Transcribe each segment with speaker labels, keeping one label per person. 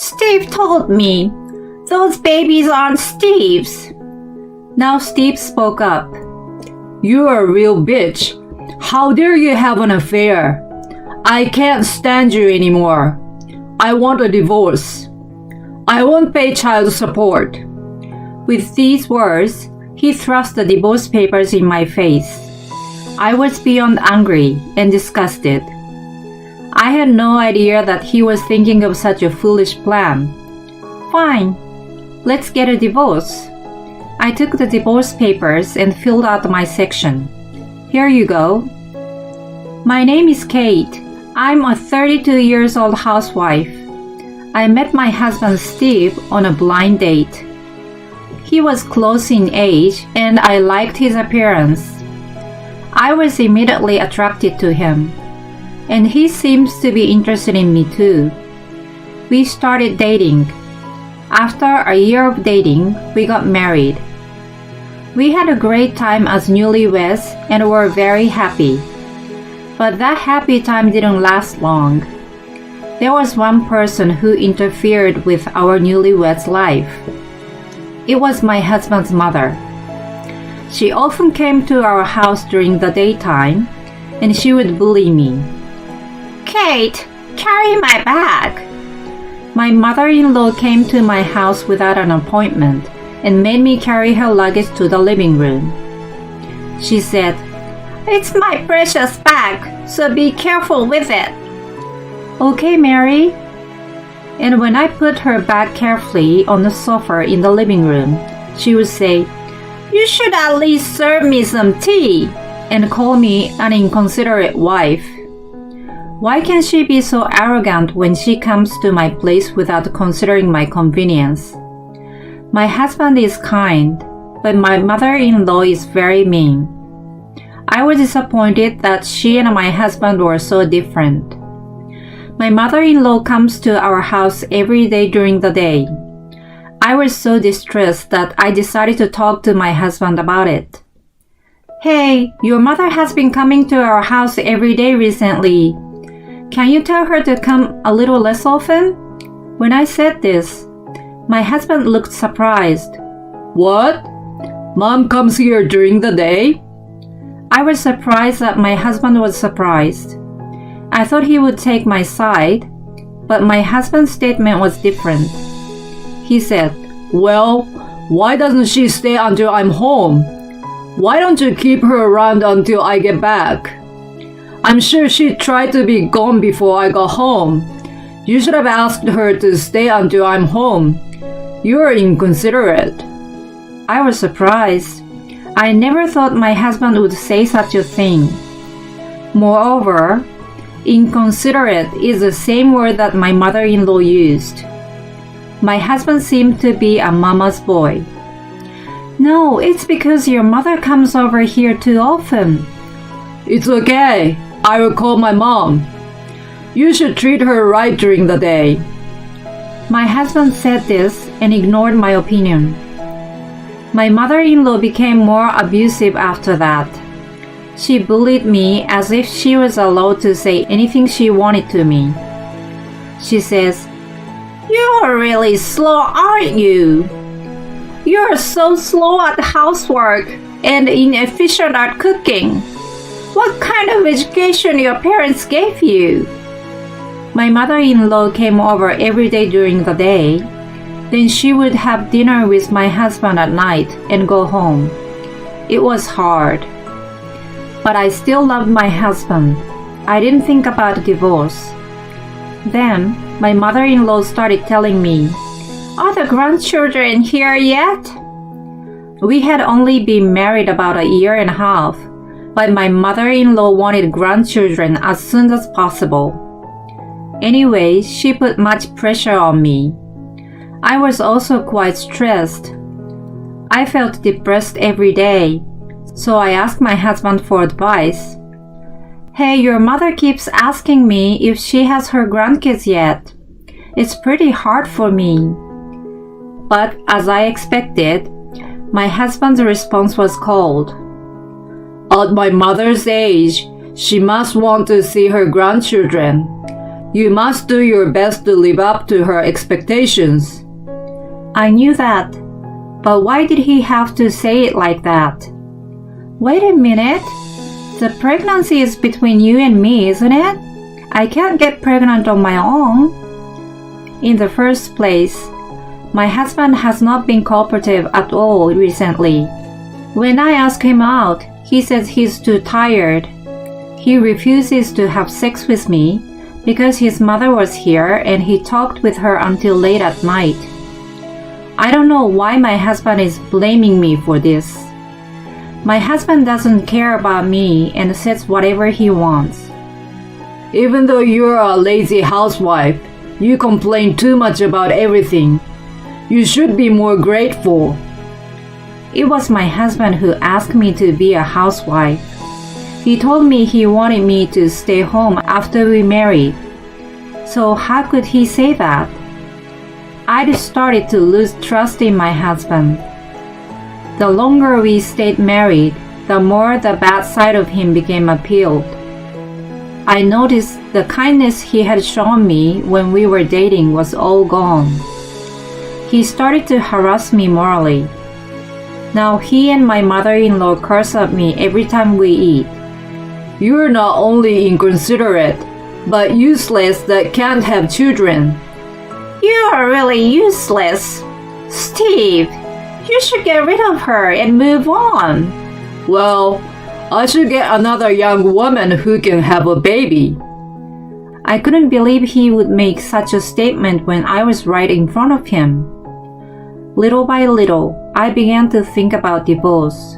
Speaker 1: Steve told me. Those babies aren't Steve's. Now Steve spoke up.
Speaker 2: You're a real bitch. How dare you have an affair? I can't stand you anymore. I want a divorce. I won't pay child support.
Speaker 1: With these words, he thrust the divorce papers in my face. I was beyond angry and disgusted. I had no idea that he was thinking of such a foolish plan. Fine, let's get a divorce. I took the divorce papers and filled out my section. Here you go. My name is Kate. I'm a 32 years old housewife. I met my husband Steve on a blind date. He was close in age and I liked his appearance. I was immediately attracted to him, and he seems to be interested in me too. We started dating. After a year of dating, we got married. We had a great time as newlyweds and were very happy. But that happy time didn't last long. There was one person who interfered with our newlyweds' life. It was my husband's mother. She often came to our house during the daytime, and she would bully me. Kate, carry my bag. My mother-in-law came to my house without an appointment and made me carry her luggage to the living room. She said, It's my precious bag, so be careful with it. Okay, Mary. And when I put her bag carefully on the sofa in the living room, she would say, You should at least serve me some tea, and call me an inconsiderate wife. Why can she be so arrogant when she comes to my place without considering my convenience? My husband is kind, but my mother-in-law is very mean. I was disappointed that she and my husband were so different. My mother-in-law comes to our house every day during the day. I was so distressed that I decided to talk to my husband about it. Hey, your mother has been coming to our house every day recently. Can you tell her to come a little less often? When I said this, my husband looked surprised.
Speaker 2: What? Mom comes here during the day?
Speaker 1: I was surprised that my husband was surprised. I thought he would take my side, but my husband's statement was different. He said,
Speaker 2: Well, why doesn't she stay until I'm home? Why don't you keep her around until I get back? I'm sure she tried to be gone before I got home. You should have asked her to stay until I'm home. You're inconsiderate.
Speaker 1: I was surprised. I never thought my husband would say such a thing. Moreover, inconsiderate is the same word that my mother-in-law used. My husband seemed to be a mama's boy. No, it's because your mother comes over here too often.
Speaker 2: It's okay. I will call my mom. You should treat her right during the day.
Speaker 1: My husband said this and ignored my opinion. My mother-in-law became more abusive after that. She bullied me as if she was allowed to say anything she wanted to me. She says, You're really slow, aren't you? You're so slow at housework and inefficient at cooking. What kind of education your parents gave you? My mother-in-law came over every day during the day. Then she would have dinner with my husband at night and go home. It was hard. But I still loved my husband. I didn't think about divorce. Then my mother-in-law started telling me, Are the grandchildren here yet? We had only been married about a year and a half, but my mother-in-law wanted grandchildren as soon as possible. Anyway, she put much pressure on me. I was also quite stressed. I felt depressed every day, so I asked my husband for advice. Hey, your mother keeps asking me if she has her grandkids yet. It's pretty hard for me. But as I expected, my husband's response was cold.
Speaker 2: At my mother's age, she must want to see her grandchildren. You must do your best to live up to her expectations.
Speaker 1: I knew that, but why did he have to say it like that? Wait a minute. The pregnancy is between you and me, isn't it? I can't get pregnant on my own. In the first place, my husband has not been cooperative at all recently. When I ask him out, he says he's too tired. He refuses to have sex with me because his mother was here and he talked with her until late at night. I don't know why my husband is blaming me for this. My husband doesn't care about me and says whatever he wants.
Speaker 2: Even though you're a lazy housewife, you complain too much about everything. You should be more grateful.
Speaker 1: It was my husband who asked me to be a housewife. He told me he wanted me to stay home after we married. So how could he say that? I'd started to lose trust in my husband. The longer we stayed married, the more the bad side of him became appealed. I noticed the kindness he had shown me when we were dating was all gone. He started to harass me morally. Now he and my mother-in-law curse at me every time we eat.
Speaker 2: You're not only inconsiderate, but useless that can't have children.
Speaker 1: You are really useless. Steve, you should get rid of her and move on.
Speaker 2: Well, I should get another young woman who can have a baby.
Speaker 1: I couldn't believe he would make such a statement when I was right in front of him. Little by little, I began to think about divorce.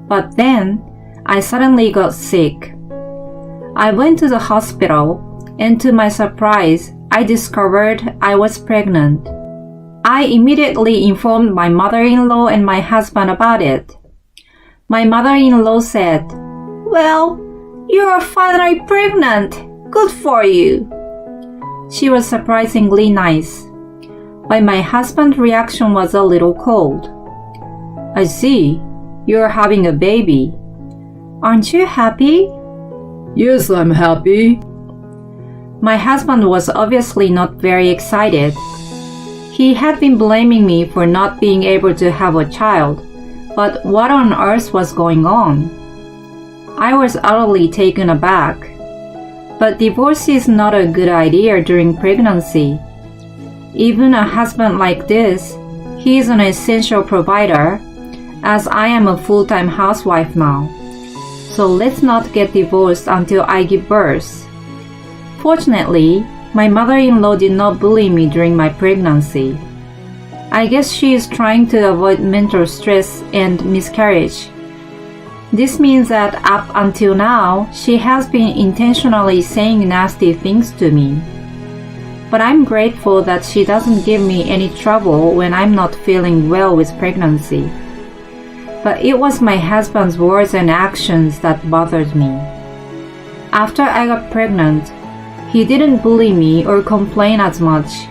Speaker 1: But then, I suddenly got sick. I went to the hospital, and to my surprise, I discovered I was pregnant. I immediately informed my mother-in-law and my husband about it. My mother-in-law said, "Well, you are finally pregnant. Good for you." She was surprisingly nice, but my husband's reaction was a little cold. "I see, you're having a baby. Aren't you happy?"
Speaker 2: Yes, I'm happy.
Speaker 1: My husband was obviously not very excited. He had been blaming me for not being able to have a child, but what on earth was going on? I was utterly taken aback. But divorce is not a good idea during pregnancy. Even a husband like this, he is an essential provider, as I am a full-time housewife now. So let's not get divorced until I give birth. Fortunately, my mother-in-law did not bully me during my pregnancy. I guess she is trying to avoid mental stress and miscarriage. This means that up until now, she has been intentionally saying nasty things to me. But I'm grateful that she doesn't give me any trouble when I'm not feeling well with pregnancy. But it was my husband's words and actions that bothered me. After I got pregnant, he didn't bully me or complain as much.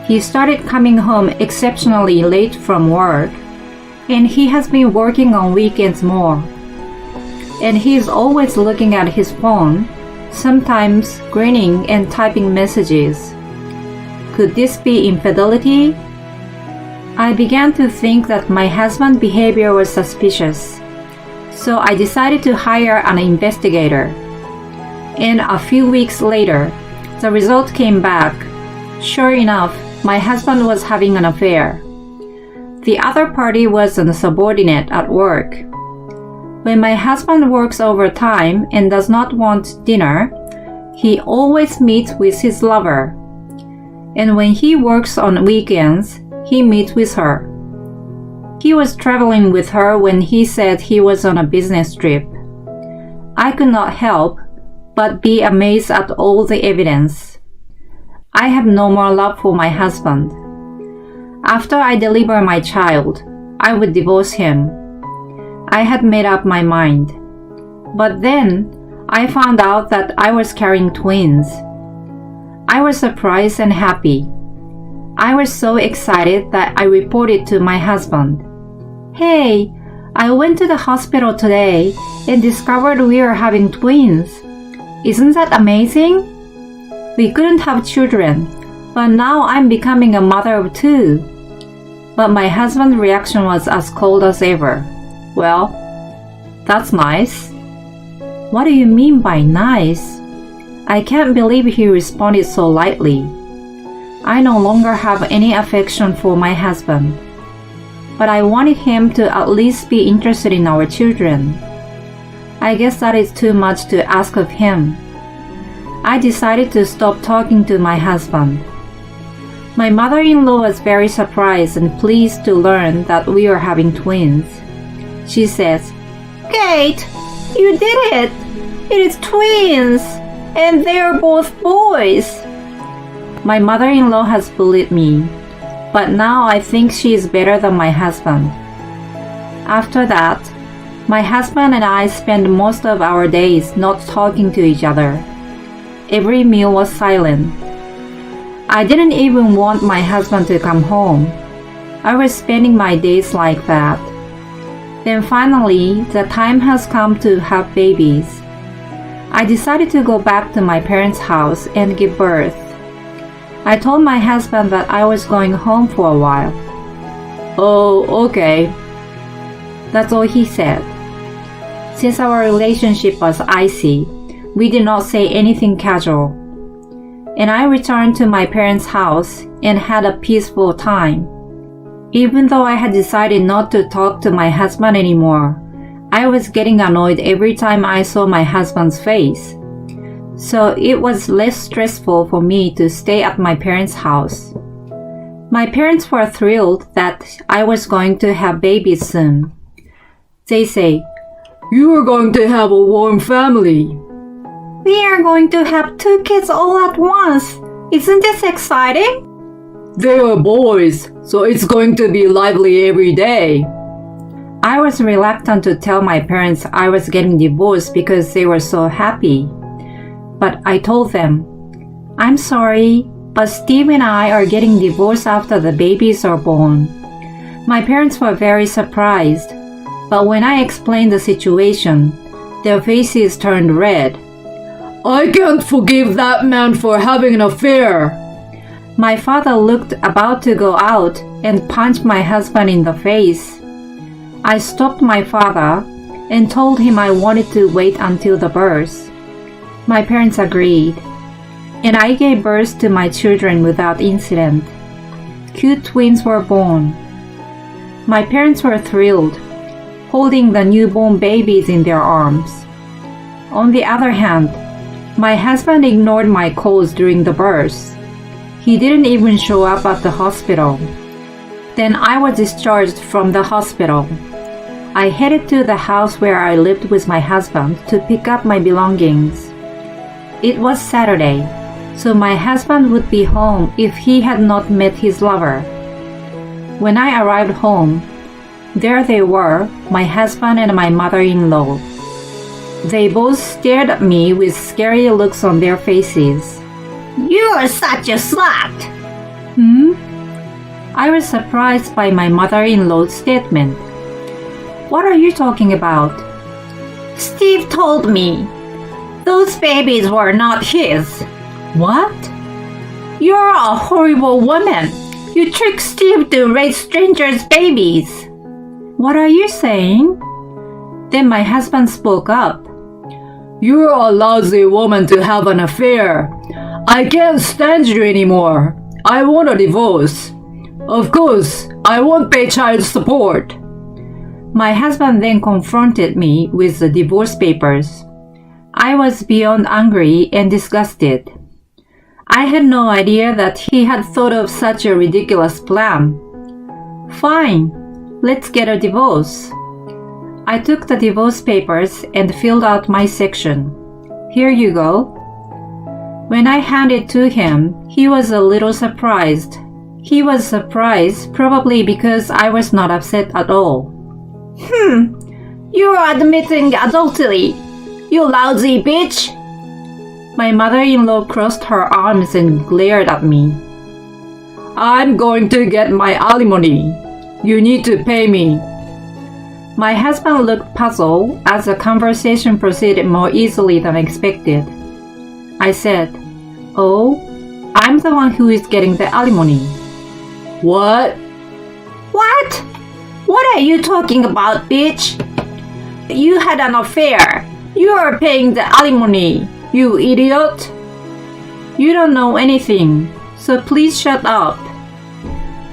Speaker 1: He started coming home exceptionally late from work, and he has been working on weekends more. And he is always looking at his phone, sometimes grinning and typing messages. Could this be infidelity? I began to think that my husband's behavior was suspicious, so I decided to hire an investigator. And a few weeks later, the result came back. Sure enough, my husband was having an affair. The other party was a subordinate at work. When my husband works overtime and does not want dinner, he always meets with his lover. And when he works on weekends, he meets with her. He was traveling with her when he said he was on a business trip. I could not help but be amazed at all the evidence. I have no more love for my husband. After I deliver my child, I would divorce him. I had made up my mind. But then, I found out that I was carrying twins. I was surprised and happy. I was so excited that I reported to my husband. "Hey, I went to the hospital today and discovered we are having twins. Isn't that amazing?" We couldn't have children, but now I'm becoming a mother of two. But my husband's reaction was as cold as ever. Well, that's nice. What do you mean by nice? I can't believe he responded so lightly. I no longer have any affection for my husband, but I wanted him to at least be interested in our children. I guess that is too much to ask of him. I decided to stop talking to my husband. My mother-in-law was very surprised and pleased to learn that we are having twins. She says, "Kate, you did it! It is twins, and they are both boys." My mother-in-law has bullied me, but now I think she is better than my husband. After that, my husband and I spent most of our days not talking to each other. Every meal was silent. I didn't even want my husband to come home. I was spending my days like that. Then finally, the time has come to have babies. I decided to go back to my parents' house and give birth. I told my husband that I was going home for a while.
Speaker 2: "Oh, okay."
Speaker 1: That's all he said. Since our relationship was icy, we did not say anything casual. And I returned to my parents' house and had a peaceful time. Even though I had decided not to talk to my husband anymore, I was getting annoyed every time I saw my husband's face. So it was less stressful for me to stay at my parents' house. My parents were thrilled that I was going to have babies soon. They say,
Speaker 2: "You are going to have a warm family."
Speaker 1: "We are going to have 2 kids all at once. Isn't this exciting?"
Speaker 2: "They are boys, so it's going to be lively every day."
Speaker 1: I was reluctant to tell my parents I was getting divorced because they were so happy. But I told them, "I'm sorry, but Steve and I are getting divorced after the babies are born." My parents were very surprised, but when I explained the situation, their faces turned red.
Speaker 2: "I can't forgive that man for having an affair."
Speaker 1: My father looked about to go out and punched my husband in the face. I stopped my father and told him I wanted to wait until the birth. My parents agreed, and I gave birth to my children without incident. Cute twins were born. My parents were thrilled, holding the newborn babies in their arms. On the other hand, my husband ignored my calls during the birth. He didn't even show up at the hospital. Then I was discharged from the hospital. I headed to the house where I lived with my husband to pick up my belongings. It was Saturday, so my husband would be home if he had not met his lover. When I arrived home, there they were, my husband and my mother-in-law. They both stared at me with scary looks on their faces. "You're such a slut!" I was surprised by my mother-in-law's statement. "What are you talking about?" "Steve told me. Those babies were not his." "What?" "You're a horrible woman. You tricked Steve to raise strangers' babies." "What are you saying?" Then my husband spoke up.
Speaker 2: "You're a lousy woman to have an affair. I can't stand you anymore. I want a divorce. Of course, I won't pay child support."
Speaker 1: My husband then confronted me with the divorce papers. I was beyond angry and disgusted. I had no idea that he had thought of such a ridiculous plan. "Fine, let's get a divorce." I took the divorce papers and filled out my section. "Here you go." When I handed it to him, he was a little surprised. He was surprised probably because I was not upset at all. "You're admitting adultery, you lousy bitch!" My mother-in-law crossed her arms and glared at me.
Speaker 2: "I'm going to get my alimony. You need to pay me."
Speaker 1: My husband looked puzzled as the conversation proceeded more easily than expected. I said, Oh, I'm the one who is getting the alimony.
Speaker 2: What?
Speaker 1: What? What are you talking about, bitch? You had an affair. You are paying the alimony, you idiot. You don't know anything, so please shut up.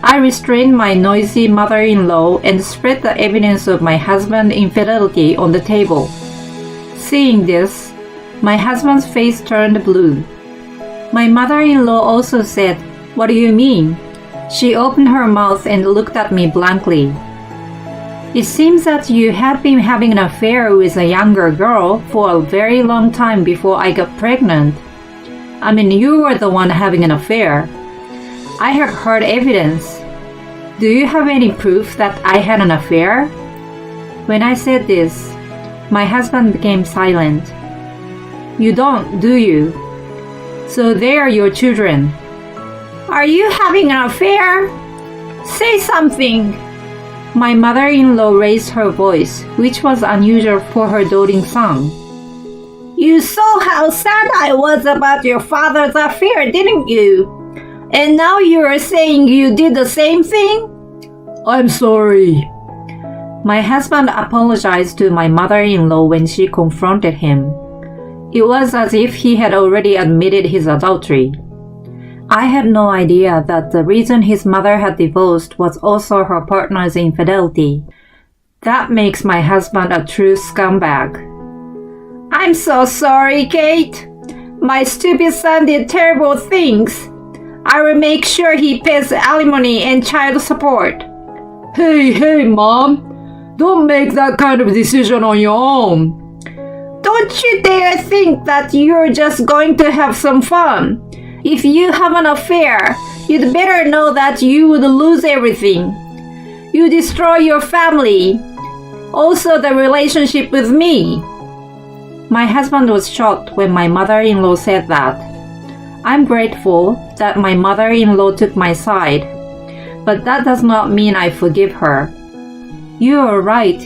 Speaker 1: I restrained my noisy mother-in-law and spread the evidence of my husband's infidelity on the table. Seeing this, my husband's face turned blue. My mother-in-law also said, "What do you mean?" She opened her mouth and looked at me blankly. It seems that you had been having an affair with a younger girl for a very long time before I got pregnant. I mean, you were the one having an affair. I have heard evidence. Do you have any proof that I had an affair? When I said this, my husband became silent. You don't, do you? So they are your children. Are you having an affair? Say something. My mother-in-law raised her voice, which was unusual for her doting son. You saw how sad I was about your father's affair, didn't you? And now you're saying you did the same thing?
Speaker 2: I'm sorry.
Speaker 1: My husband apologized to my mother-in-law when she confronted him. It was as if he had already admitted his adultery. I had no idea that the reason his mother had divorced was also her partner's infidelity. That makes my husband a true scumbag. I'm so sorry, Kate. My stupid son did terrible things. I will make sure he pays alimony and child support.
Speaker 2: Hey, Mom. Don't make that kind of decision on your own.
Speaker 1: Don't you dare think that you're just going to have some fun. If you have an affair, you'd better know that you would lose everything. You destroy your family, also the relationship with me. My husband was shocked when my mother-in-law said that. I'm grateful that my mother-in-law took my side, but that does not mean I forgive her. You are right.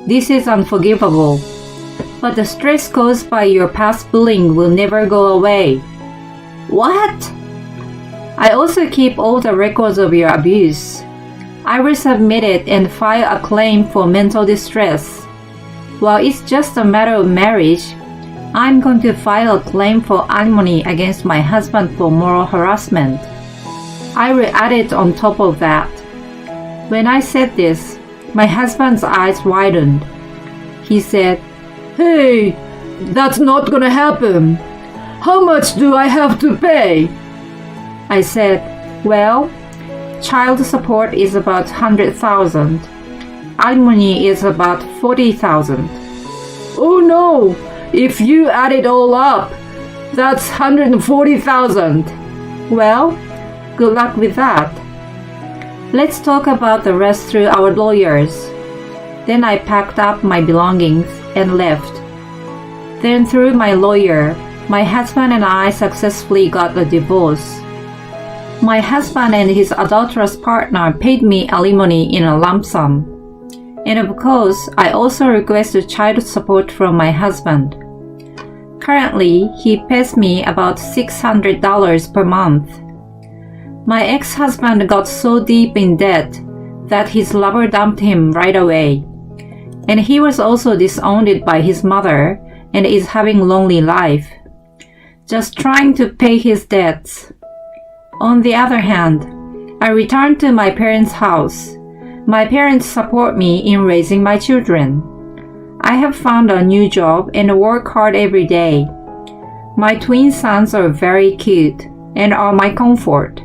Speaker 1: This is unforgivable. But the stress caused by your past bullying will never go away. What? I also keep all the records of your abuse. I will submit it and file a claim for mental distress. While it's just a matter of marriage, I'm going to file a claim for alimony against my husband for moral harassment. I will add it on top of that. When I said this, my husband's eyes widened. He said,
Speaker 2: Hey, that's not gonna happen. How much do I have to pay?
Speaker 1: I said, well, child support is about 100,000. Alimony is about 40,000.
Speaker 2: Oh no! If you add it all up, that's 140,000.
Speaker 1: Well, good luck with that. Let's talk about the rest through our lawyers. Then I packed up my belongings and left. Then through my lawyer, my husband and I successfully got a divorce. My husband and his adulterous partner paid me alimony in a lump sum. And of course, I also requested child support from my husband. Currently, he pays me about $600 per month. My ex-husband got so deep in debt that his lover dumped him right away. And he was also disowned by his mother and is having a lonely life, just trying to pay his debts. On the other hand, I returned to my parents' house. My parents support me in raising my children. I have found a new job and work hard every day. My twin sons are very cute and are my comfort.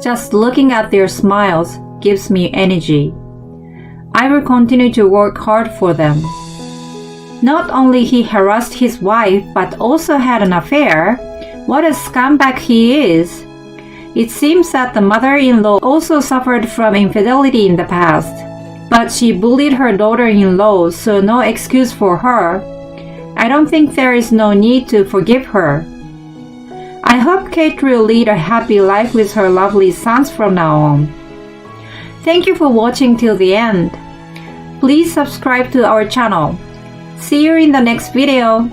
Speaker 1: Just looking at their smiles gives me energy. I will continue to work hard for them. Not only he harassed his wife but also had an affair. What a scumbag he is. It seems that the mother-in-law also suffered from infidelity in the past, but she bullied her daughter-in-law, so no excuse for her. I don't think there is no need to forgive her. I hope Kate will lead a happy life with her lovely sons from now on. Thank you for watching till the end. Please subscribe to our channel. See you in the next video.